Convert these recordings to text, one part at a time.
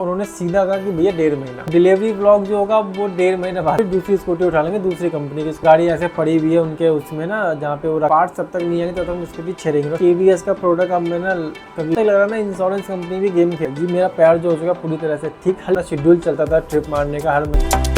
उन्होंने सीधा कहा कि भैया 1.5 महीना डिलीवरी ब्लॉक जो होगा वो 1.5 महीने बाद दूसरी स्कूटी उठा लेंगे दूसरी कंपनी की। गाड़ी ऐसे पड़ी हुई है उनके उसमें ना, जहाँ पे वो पार्ट्स तब तक नहीं आएंगे तब तक स्कूटी छेड़ेंगे। TVS का प्रोडक्ट अब मैं ना कभी लग रहा ना इंश्योरेंस कंपनी भी गेम खेल जी। मेरा पैर जो हो चुका पूरी तरह से ठीक, हर शेड्यूल चलता था ट्रिप मारने का हर महीने।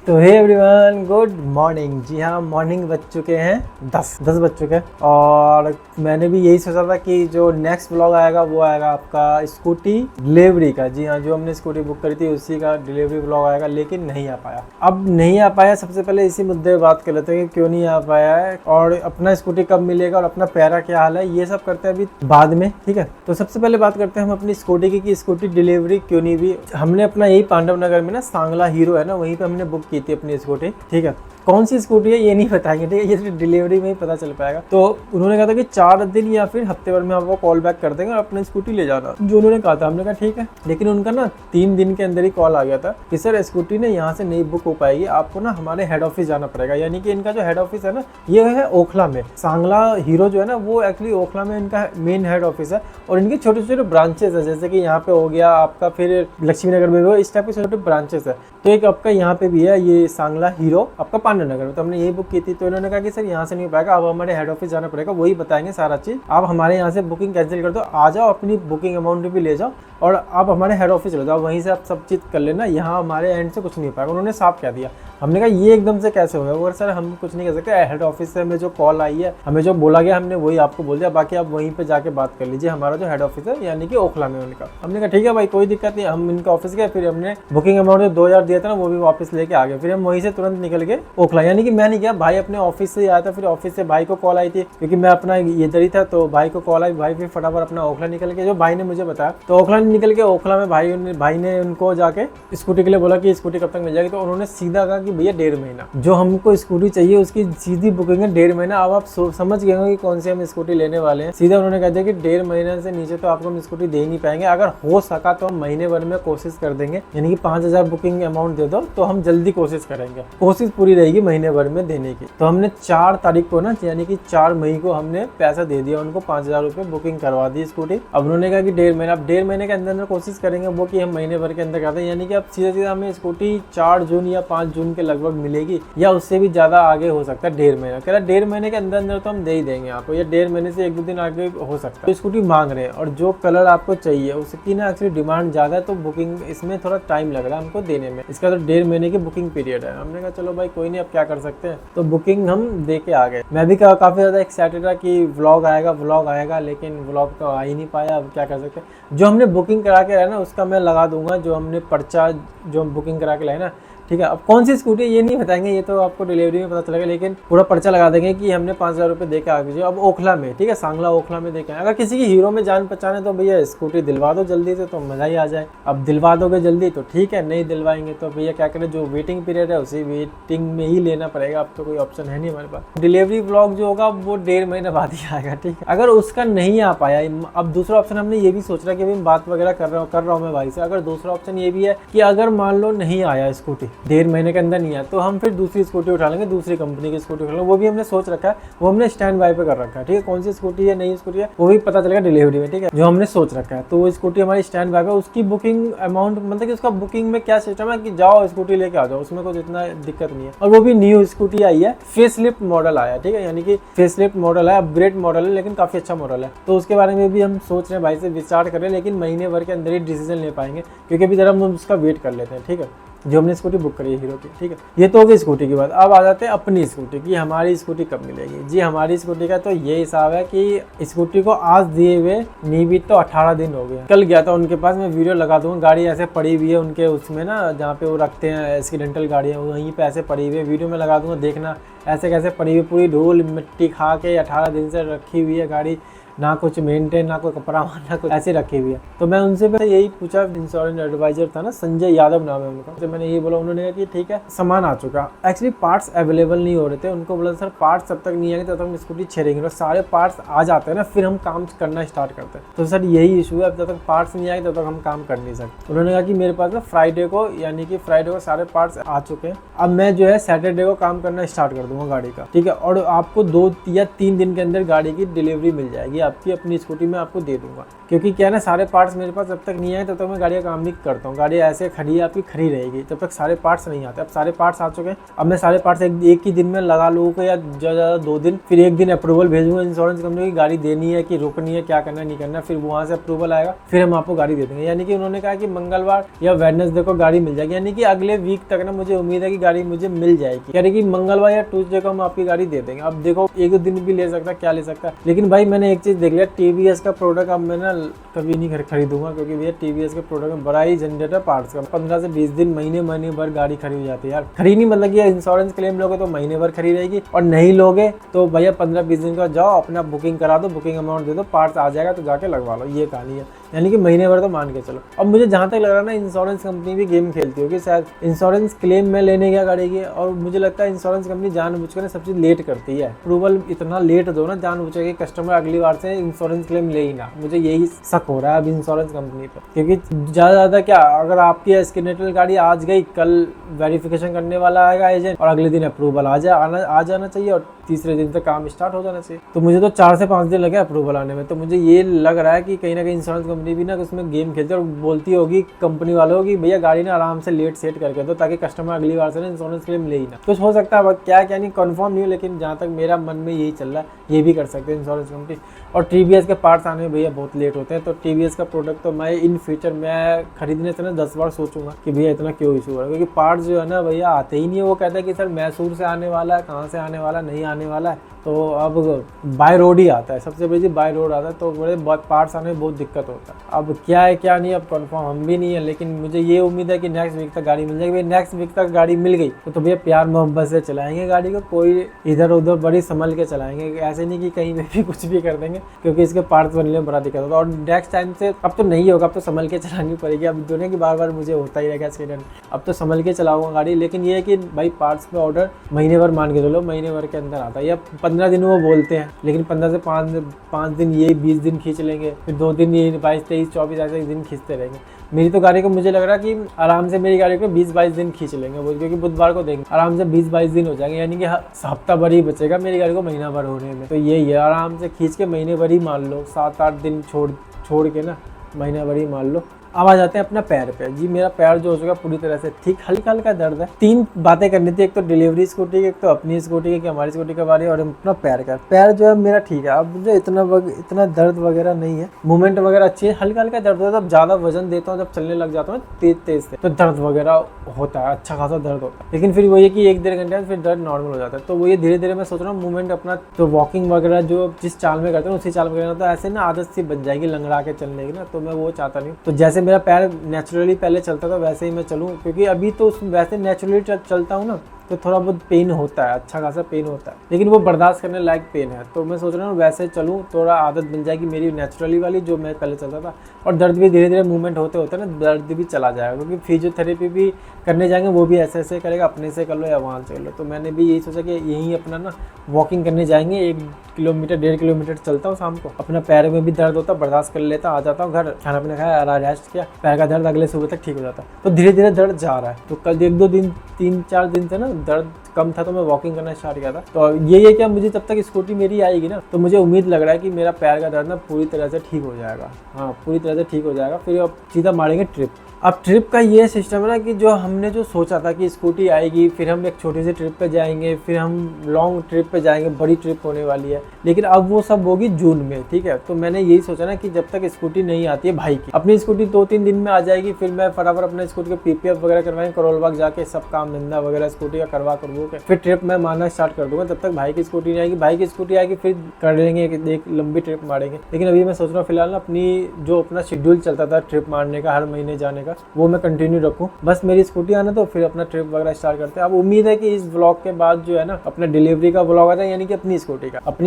तो हे एवरीवन, गुड मॉर्निंग। जी हाँ, मॉर्निंग बज चुके हैं 10 बज चुके हैं और मैंने भी यही सोचा था कि जो नेक्स्ट व्लॉग आएगा वो आएगा आपका स्कूटी डिलीवरी का। जी हाँ, जो हमने स्कूटी बुक करी थी उसी का डिलीवरी व्लॉग आएगा, लेकिन नहीं आ पाया। अब नहीं आ पाया, सबसे पहले इसी मुद्दे पे बात कर लेते हैं कि क्यों नहीं आ पाया है और अपना स्कूटी कब मिलेगा और अपना पैरा क्या हाल है, ये सब करते हैं अभी बाद में, ठीक है। तो सबसे पहले बात करते हैं हम अपनी स्कूटी की कि स्कूटी डिलीवरी क्यों नहीं हुई। हमने अपना यही पांडव नगर में ना सांगला हीरो है ना, वहीं पे हमने बुक की थी अपनी स्कूटी, ठीक है। कौन सी स्कूटी है ये नहीं बताएंगे, ठीक है, ये सिर्फ डिलीवरी में ही पता चल पाएगा। तो उन्होंने कहा था कि 4 दिन या फिर हफ्ते भर में आपको कॉल बैक कर देंगे और अपनी स्कूटी ले जाना, जो उन्होंने कहा था। हमने कहा ठीक है, लेकिन उनका ना 3 दिन के अंदर ही कॉल आ गया था कि सर स्कूटी ने यहाँ से नहीं बुक हो पाएगी, आपको ना हमारे हेड ऑफिस जाना पड़ेगा। यानी कि इनका जो हेड ऑफिस है ना ये है ओखला में। सांगला हीरो जो है ना वो एक्चुअली ओखला में इनका मेन हेड ऑफिस है और इनके छोटे छोटे ब्रांचेस है, जैसे कि यहाँ पे हो गया आपका, फिर लक्ष्मी नगर में भी इस टाइप के छोटे ब्रांचेस है। तो एक आपका यहाँ पे भी है ये सांगला हीरो आपका पांडव नगर में। तो हमने यही बुक की थी। तो इन्होंने कहा कि सर यहाँ से नहीं हो पाएगा, अब हमारे हेड ऑफिस जाना पड़ेगा, वही बताएंगे सारा चीज। आप हमारे यहाँ से बुकिंग कैंसिल कर दो, आ जाओ, अपनी बुकिंग अमाउंट भी ले जाओ और आप हमारे हेड ऑफिस चले जाओ, वहीं से आप सब चीज कर लेना, यहाँ हमारे एंड से कुछ नहीं हो पाएगा। उन्होंने साफ कह दिया। हमने कहा ये एकदम से कैसे हो गया? वो सर हम कुछ नहीं कर सकते, हेड ऑफिस से हमें जो कॉल आई है, हमें जो बोला गया हमने वही आपको बोल दिया, बाकी आप वहीं पे जाके बात कर लीजिए। हमारा जो हेड ऑफिस है यानी कि ओखला में उनका। हमने कहा ठीक है भाई, कोई दिक्कत नहीं। हम इनका ऑफिस गए, फिर हमने बुकिंग अमाउंट जो 2000 दिया था ना वो भी वापस लेके आ गए। फिर हम वहीं से तुरंत निकल गए ओखला। यानी कि मैं नहीं गया, भाई अपने ऑफिस से आया था। फिर ऑफिस से भाई को कॉल आई थी क्योंकि मैं अपना इधर ही था, तो भाई को कॉल आई। भाई फिर फटाफट अपना ओखला निकल के, जो भाई ने मुझे बताया, तो ओखला निकल के ओखला में भाई ने उनको जाके स्कूटी के लिए बोला कि स्कूटी कब तक मिल जाएगी। तो उन्होंने सीधा कहा कि भैया 1.5 महीना जो हमको स्कूटी चाहिए उसकी सीधी बुकिंग है 1.5 महीना। अब आप समझ गए होंगे कि कौन सी हम स्कूटी लेने वाले हैं। सीधा उन्होंने कह दिया कि 1.5 महीने से नीचे तो आपको हम स्कूटी दे नहीं पाएंगे, अगर हो सका तो हम महीने भर में कोशिश कर देंगे, यानी कि 5000 बुकिंग अमाउंट दे दो तो हम जल्दी कोशिश करेंगे, कोशिश पूरी रहेगी महीने भर में देने की। तो हमने 4 तारीख को ना, यानी कि 4 मई को हमने पैसा दे दिया उनको, 5000 रुपये बुकिंग करवा दी स्कूटी। अब उन्होंने कहा कि 1.5 महीना, अब 1.5 महीने के अंदर कोशिश करेंगे वो कि हम महीने भर के अंदर करते हैं। यानी कि अब सीधा हमें स्कूटी 4 जून या 5 जून के लगभग मिलेगी, या उससे भी ज्यादा आगे हो सकता है। 1.5 महीना कह रहा, 1.5 महीने के अंदर तो हम दे ही देंगे आपको, या 1.5 महीने से 1-2 दिन आगे हो सकता है। तो स्कूटी मांग रहे हैं और जो कलर आपको चाहिए उसकी ना एक्चुअली डिमांड ज्यादा है, तो बुकिंग इसमें थोड़ा टाइम लग रहा है हमको देने में। इसका तो 1.5 महीने की बुकिंग पीरियड है। हमने कहा चलो भाई कोई नहीं, अब क्या कर सकते हैं, तो बुकिंग हम दे के आ गए। मैं भी काफी ज्यादा एक्साइटेड था कि व्लॉग आएगा, लेकिन व्लॉग तो आ ही नहीं पाया। अब क्या कर सकते हैं, जो हमने बुकिंग करा के लाया ना उसका मैं लगा दूंगा, जो हमने पर्चा जो हम बुकिंग करा के लाए ना, ठीक है। अब कौन सी स्कूटी ये नहीं बताएंगे, ये तो आपको डिलीवरी में पता चलेगा, लेकिन पूरा पर्चा लगा देंगे कि हमने 5000 रुपये दे के आ गए। अब ओखला में, ठीक है, सांगला ओखला में देखे। अगर किसी की हीरो में जान पहचान है तो भैया स्कूटी दिलवा दो जल्दी से, तो मजा ही आ जाए। अब दिलवा दोगे जल्दी तो ठीक है, नहीं दिलवाएंगे तो भैया क्या करें, जो वेटिंग पीरियड है उसी वेटिंग में ही लेना पड़ेगा। अब तो कोई ऑप्शन है नहीं हमारे पास। डिलीवरी व्लॉग जो होगा वो 1.5 महीने बाद ही आएगा, ठीक है। अगर उसका नहीं आ पाया, अब दूसरा ऑप्शन हमने ये भी सोच रहा कि अभी बात वगैरह कर रहा हूँ मैं भाई से। अगर दूसरा ऑप्शन ये भी है कि अगर मान लो नहीं आया स्कूटी 1.5 महीने के अंदर नहीं है, तो हम फिर दूसरी स्कूटी उठा लेंगे, दूसरी कंपनी की स्कूटी उठा लेंगे। वो भी हमने सोच रखा है, वो हमने स्टैंड बाय पे कर रखा है, ठीक है। कौन सी स्कूटी है, नई स्कूटी है, वो भी पता चलेगा डिलीवरी में, ठीक है, जो हमने सोच रखा है। तो वो स्कूटी हमारी स्टैंड बाय पे, उसकी बुकिंग अमाउंट मतलब कि उसका बुकिंग में क्या सिस्टम है कि जाओ स्कूटी लेके आ जाओ, उसमें कुछ इतना दिक्कत नहीं है। और वो भी न्यू स्कूटी आई है, फेसलिफ्ट मॉडल आया, ठीक है, यानी कि फेसलिफ्ट मॉडल है, अपग्रेड मॉडल है, लेकिन काफी अच्छा मॉडल है। तो उसके बारे में भी हम सोच रहे हैं भाई से विचार कर रहे हैं, लेकिन महीने भर के अंदर ही डिसीजन ले पाएंगे, क्योंकि अभी जरा हम उसका वेट कर लेते हैं, ठीक है, जो हमने स्कूटी बुक करी है हीरो की, ठीक है। ये तो हो गई स्कूटी की बात। अब आ जाते हैं अपनी स्कूटी की, हमारी स्कूटी कब मिलेगी। जी हमारी स्कूटी का तो ये हिसाब है कि स्कूटी को आज दिए हुए नहीं भी तो 18 दिन हो गए। कल गया था उनके पास, मैं वीडियो लगा दूंगा, गाड़ी ऐसे पड़ी हुई है उनके उसमें ना, जहाँ पे वो रखते हैं एक्सीडेंटल गाड़ियाँ, वहीं पे ऐसे पड़ी हुई है, वीडियो में लगा दूंगा, देखना ऐसे कैसे पड़ी हुई, पूरी धूल मिट्टी खा के 18 दिन से रखी हुई है गाड़ी। ना कुछ मेंटेन, ना कोई कपड़ा ना कुछ, ऐसे रखी हुई है। तो मैं उनसे यही पूछा, इंश्योरेंस एडवाइजर था ना, संजय यादव नाम है उनका, तो मैंने ये बोला, उन्होंने कहा कि ठीक है सामान आ चुका। एक्चुअली पार्ट्स अवेलेबल नहीं हो रहे थे, उनको बोला सर पार्ट्स जब तक नहीं आएंगे तब तक स्कूटी छेड़ेंगे, और सारे पार्ट्स आ जाते हैं ना फिर हम काम करना स्टार्ट करते हैं। तो सर यही इशू है, अब जब तक पार्ट्स नहीं आए तब तक हम काम कर नहीं सकते। उन्होंने कहा कि मेरे पास ना फ्राइडे को, यानी कि फ्राइडे को सारे पार्ट्स आ चुके हैं, अब मैं जो है सैटरडे को काम करना स्टार्ट कर दूंगा गाड़ी का, ठीक है, और आपको 2 या 3 दिन के अंदर गाड़ी की डिलीवरी मिल जाएगी आपकी, अपनी स्कूटी में आपको दे दूंगा। क्योंकि क्या है ना, सारे पार्ट्स मेरे पास जब तक नहीं आए तब तक मैं गाड़ी का काम नहीं करता हूँ। गाड़ी ऐसे खड़ी है आपकी, खड़ी रहेगी जब तक सारे पार्ट्स नहीं आते। अब सारे पार्ट्स आ चुके हैं, अब मैं सारे पार्ट्स एक ही दिन में लगा लूँगा, या ज़्यादा 2 दिन, फिर 1 दिन अप्रूवल भेजूंगा इंश्योरेंस कंपनी की, गाड़ी देनी है कि रुकनी है, क्या करना है नहीं करना, फिर वहाँ से अप्रूवल आएगा, फिर हम आपको गाड़ी दे देंगे। यानी कि उन्होंने कहा कि मंगलवार या वेडनेसडे को गाड़ी मिल जाएगी, यानी कि अगले वीक तक ना मुझे उम्मीद है कि गाड़ी मुझे मिल जाएगी, यानी कि मंगलवार या ट्यूसडे को हम आपकी गाड़ी दे देंगे। अब देखो 1-2 दिन भी ले सकता, क्या ले सकता है, लेकिन भाई मैंने एक चीज़ देख लिया, TVS का प्रोडक्ट अब मैं ना कभी नहीं खरीदूंगा, क्योंकि भैया TVS के प्रोडक्ट में बड़ा ही झंझट है पार्ट्स का। 15 से 20 दिन, महीने भर गाड़ी खड़ी हो जाती है यार। खड़ी नहीं मतलब कि इंश्योरेंस क्लेम लोगे तो महीने भर खड़ी रहेगी, और नहीं लोगे तो भैया 15-20 दिन का जाओ अपना बुकिंग करा दो, बुकिंग अमाउंट दे दो, पार्ट्स आ जाएगा तो जाके लगवा लो, ये कहानी है। यानी कि महीने भर तो मान के चलो। अब मुझे जहाँ तक लग रहा है ना, इंश्योरेंस कंपनी भी गेम खेलती होगी शायद, इंश्योरेंस क्लेम में लेने गया गाड़ी की, और मुझे लगता है इंश्योरेंस कंपनी जानबूझकर सब चीज़ लेट करती है, अप्रूवल इतना लेट दो ना जानबूझ के, कस्टमर अगली बार से इंश्योरेंस क्लेम ले ही ना। मुझे यही शक हो रहा है अब इंश्योरेंस कंपनी पर, क्योंकि ज़्यादा क्या, अगर आपकी एस्केलेटर गाड़ी आज गई, कल वेरिफिकेशन करने वाला आएगा एजेंट, और अगले दिन अप्रूवल आ जाना चाहिए, और तीसरे दिन तक काम स्टार्ट हो जाना चाहिए। तो मुझे तो 4 से 5 दिन लगे अप्रूवल आने में। तो मुझे ये लग रहा है कि कहीं ना कहीं इंश्योरेंस कंपनी भी ना उसमें गेम खेलती है, और बोलती होगी कंपनी वालों की भैया गाड़ी ना आराम से लेट सेट करके दो, ताकि कस्टमर अगली बार से ना इंश्योरेंस क्लेम ले ही ना। कुछ हो सकता है, क्या नहीं कंफर्म नहीं हो, लेकिन जहाँ तक मेरा मन में यही चल रहा है, ये भी कर सकते हैं इंश्योरेंस कंपनी। और TVS के पार्ट्स आने में भैया बहुत लेट होते हैं, तो TVS का प्रोडक्ट तो मैं इन फ्यूचर मैं खरीदने से ना 10 बार सोचूंगा कि भैया इतना क्यों इशू हो रहा है, क्योंकि पार्ट्स जो है ना भैया आते ही नहीं है। वो कहता है कि सर मैसूर से आने वाला है, कहाँ से आने वाला, नहीं आने वाला है, तो अब बाय रोड ही आता है, सबसे बड़ी चीज़ बाय रोड आता है, तो बड़े पार्ट्स आने में बहुत दिक्कत होता है। अब क्या है क्या नहीं, अब कंफर्म हम भी नहीं है, लेकिन मुझे ये उम्मीद है कि नेक्स्ट वीक तक गाड़ी मिल जाएगी। भाई नेक्स्ट वीक तक गाड़ी मिल गई तो भैया प्यार मोहब्बत से चलाएंगे गाड़ी को, कोई इधर उधर बड़ी संभल के चलाएंगे, ऐसे नहीं कि कहीं भी कुछ भी कर देंगे, क्योंकि इसके पार्ट्स बनने में बड़ा दिक्कत होता है। और नेक्स्ट टाइम से अब तो नहीं होगा, अब तो संभल के चलानी पड़ेगी। अब दुनिया की बार मुझे होता ही रहेगा एक्सीडेंट, अब तो संभल के चलाऊंगा गाड़ी। लेकिन ये है कि भाई पार्ट्स पे ऑर्डर महीने भर मान के चलो, महीने भर के अंदर आता है, या 15 दिन वो बोलते हैं, लेकिन 15 से 5 दिन ये 20 दिन खींच लेंगे, फिर 2 दिन ये 22, 23, 24 ऐसे दिन खींचते रहेंगे। मेरी तो गाड़ी को मुझे लग रहा है कि आराम से मेरी गाड़ी को 20-22 दिन खींच लेंगे वो, क्योंकि बुधवार को देंगे आराम से 20-22 दिन हो जाएंगे, यानी कि हफ्ता भर ही बचेगा मेरी गाड़ी को महीना भर होने में। तो यही है, आराम से खींच के महीने भर ही मान लो, 7-8 दिन छोड़ के ना महीना भर ही मान लो। अब आ जाते हैं अपना पैर पे। जी मेरा पैर जो हो चुका पूरी तरह से ठीक, हल्का हल्का दर्द है। 3 बातें करनी थी, एक तो डिलीवरी स्कूटी की, एक तो अपनी स्कूटी की कि हमारी स्कूटी के बारे, और अपना पैर का। पैर जो है मेरा ठीक है, अब मुझे इतना दर्द वगैरह नहीं है, मूवमेंट वगैरह अच्छी है, हल्का हल्का दर्द होता है। जब ज़्यादा वजन देता हूँ, जब चलने लग जाता हूँ तेज से, तो दर्द वगैरह होता है, अच्छा खासा दर्द होता है। लेकिन फिर वो ये कि 1-1.5 घंटे में फिर दर्द नॉर्मल हो जाता है। तो वो ये धीरे धीरे मैं सोच रहा हूँ मूवमेंट अपना, तो वॉकिंग वगैरह जो जिस चाल में करते हैं उसी चाल में करना, तो ऐसे ना आदत सी बन जाएगी लंगड़ा के चलने की ना, तो मैं वो चाहता नहीं। तो जैसे मेरा पैर नेचुरली पहले चलता था वैसे ही मैं चलूँ, क्योंकि अभी तो वैसे नेचुरली चलता हूँ ना, तो थोड़ा बहुत पेन होता है, अच्छा खासा पेन होता है, लेकिन वो बर्दाश्त करने लायक पेन है। तो मैं सोच रहा हूँ वैसे चलूँ, थोड़ा आदत बन जाएगी मेरी नेचुरली वाली जो मैं पहले चलता था, और दर्द भी धीरे धीरे मूवमेंट होते होते ना दर्द भी चला जाएगा, क्योंकि फिजियोथेरेपी भी करने जाएंगे वो भी ऐसे करेगा, अपने से कर लो या वहाँ से कर लो। तो मैंने भी यही सोचा कि यहीं अपना ना वॉकिंग करने जाएंगे, 1 किलोमीटर 1.5 किलोमीटर चलता हूँ शाम को, अपना पैर में भी दर्द होता बर्दाश्त कर लेता, आ जाता हूँ घर, खाना पीना खाया, रेस्ट किया, पैर का दर्द अगले सुबह तक ठीक हो जाता। तो धीरे धीरे दर्द जा रहा है। तो कल 1-2 दिन 3-4 दिन से ना दर्द कम था, तो मैं वॉकिंग करना स्टार्ट किया था। तो ये है कि मुझे जब तक स्कूटी मेरी आएगी ना, तो मुझे उम्मीद लग रहा है कि मेरा पैर का दर्द ना पूरी तरह से ठीक हो जाएगा। हाँ पूरी तरह से ठीक हो जाएगा। फिर अब सीधा मारेंगे ट्रिप। अब ट्रिप का ये सिस्टम है ना कि जो हमने जो सोचा था कि स्कूटी आएगी, फिर हम एक छोटी सी ट्रिप पे जाएंगे, फिर हम लॉन्ग ट्रिप पे जाएंगे, बड़ी ट्रिप होने वाली है, लेकिन अब वो सब होगी जून में, ठीक है। तो मैंने यही सोचा ना कि जब तक स्कूटी नहीं आती है भाई की, अपनी स्कूटी 2-3 दिन में आ जाएगी, फिर मैं फटाफट अपने स्कूटी के PPF वगैरह करवाएंगे, करोल बाग जाके सब काम धंधा वगैरह स्कूटी का करवा वो क्या, फिर ट्रिप मैं मारना स्टार्ट कर दूंगा। तब तक भाई की स्कूटी नहीं आएगी, भाई की स्कूटी आएगी फिर कर लेंगे एक लंबी ट्रिप मारेंगे। लेकिन अभी मैं सोच रहा हूँ फिलहाल ना अपना शेड्यूल चलता था ट्रिप मारने का, हर महीने जाने का, वो मैं कंटिन्यू रखूँ। बस मेरी स्कूटी आना तो फिर अपना ट्रिप वगैरह स्टार्ट करते हैं। अब उम्मीद है कि इस व्लॉग के बाद जो है ना अपना डिलीवरी का व्लॉग आता है, यानी कि अपनी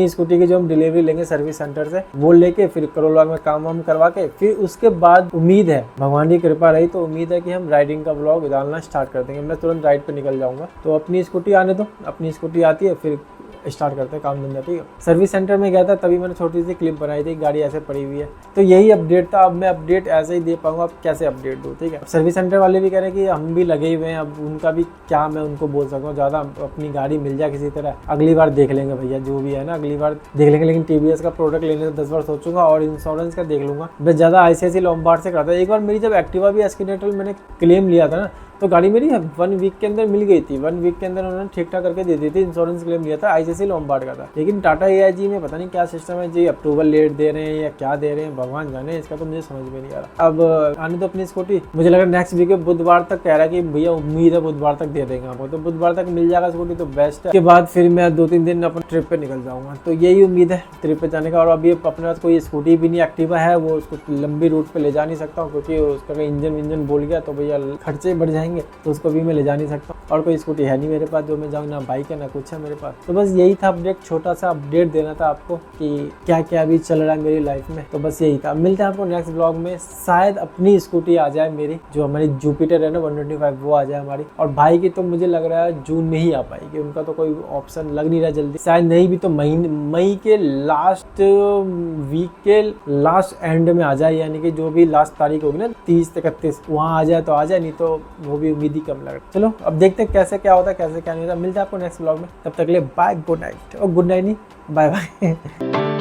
स्कूटी की जो हम डिलीवरी लेंगे सर्विस सेंटर से, वो लेके फिर करोल बाग में काम वाम करवा के फिर उसके बाद उम्मीद है, भगवान की कृपा रही तो उम्मीद है कि हम राइडिंग का व्लॉग डालना स्टार्ट कर देंगे। मैं तुरंत राइड पे निकल जाऊंगा। तो अपनी स्कूटी आने दो, अपनी स्कूटी आती है फिर स्टार्ट करते हैं काम धंधा, ठीक है। सर्विस सेंटर में गया था तभी मैंने छोटी सी क्लिप बनाई थी, गाड़ी ऐसे पड़ी हुई है। तो यही अपडेट था। अब मैं अपडेट ऐसे ही दे पाऊंगा, अब कैसे अपडेट दूँ, ठीक है। सर्विस सेंटर वाले भी कह रहे हैं कि हम भी लगे हुए हैं, अब उनका भी क्या मैं उनको बोल सकता हूँ ज़्यादा। अपनी गाड़ी मिल जाए किसी तरह, अगली बार देख लेंगे भैया, जो भी है ना अगली बार देख लेंगे। लेकिन TVS का प्रोडक्ट लेने से 10 बार सोचूंगा और इंश्योरेंस का देख लूंगा। मैं ज़्यादा ICICI लोम्बार्ड से करता। एक बार मेरी जब एक्टिवा भी एस्किनेटल मैंने क्लेम लिया था ना, तो गाड़ी मेरी 1 वीक के अंदर मिल गई थी। 1 वीक के अंदर उन्होंने ठीक ठाक करके दे दी थी। इंश्योरेंस क्लेम लिया था, ICICI लोम्बार्ड का था। लेकिन टाटा AIG में पता नहीं क्या सिस्टम है जी, अप्रूवल लेट दे रहे हैं या क्या दे रहे हैं, भगवान जाने। इसका तो मुझे समझ में नहीं आ रहा। अब आने तो अपनी स्कूटी, मुझे लगा नेक्स्ट वीक बुधवार तक कह रहा है कि भैया उम्मीद है बुधवार तक दे देंगे आपको, तो बुधवार तक मिल जाएगा स्कूटी तो बेस्ट है। उसके बाद फिर मैं 2-3 दिन अपन ट्रिप पे निकल जाऊंगा। तो यही उम्मीद है ट्रिप पे जाने का। और अभी अपने पास कोई स्कूटी भी नहीं, एक्टिवा है, वो उसको लंबी रूट पे ले जा नहीं सकता हूँ क्योंकि उसका इंजन विंजन बोल गया तो भैया खर्चे बढ़ जाएंगे, तो उसको भी मैं ले जा नहीं सकता। और कोई स्कूटी है नहीं मेरे पास जो मैं जाऊँ, ना बाइक है ना कुछ है मेरे पास। तो बस यही था अपडेट, छोटा सा अपडेट देना था आपको कि क्या क्या अभी चल रहा है मेरी लाइफ में। तो बस यही था। मिलते हैं आपको नेक्स्ट ब्लॉग में। शायद अपनी स्कूटी आ जाए मेरी, जो हमारी जुपिटर है ना 125, वो आ जाए हमारी। और भाई की तो मुझे लग रहा है जून में ही आ पाएगी, उनका तो कोई ऑप्शन लग नहीं रहा जल्दी। शायद नहीं भी तो मई के लास्ट वीक के लास्ट एंड में आ जाए, यानी कि जो भी लास्ट तारीख होगी ना 30-31, वहाँ आ जाए तो आ जाए, नहीं तो वो भी उम्मीद ही कम लग रहा है। चलो अब देखते हैं कैसे क्या होता है, कैसे क्या नहीं होता। मिलते हैं आपको नेक्स्ट ब्लॉग में। तब तक के लिए बाय, गुड नाइट। और गुड नाइट नहीं, बाय बाय।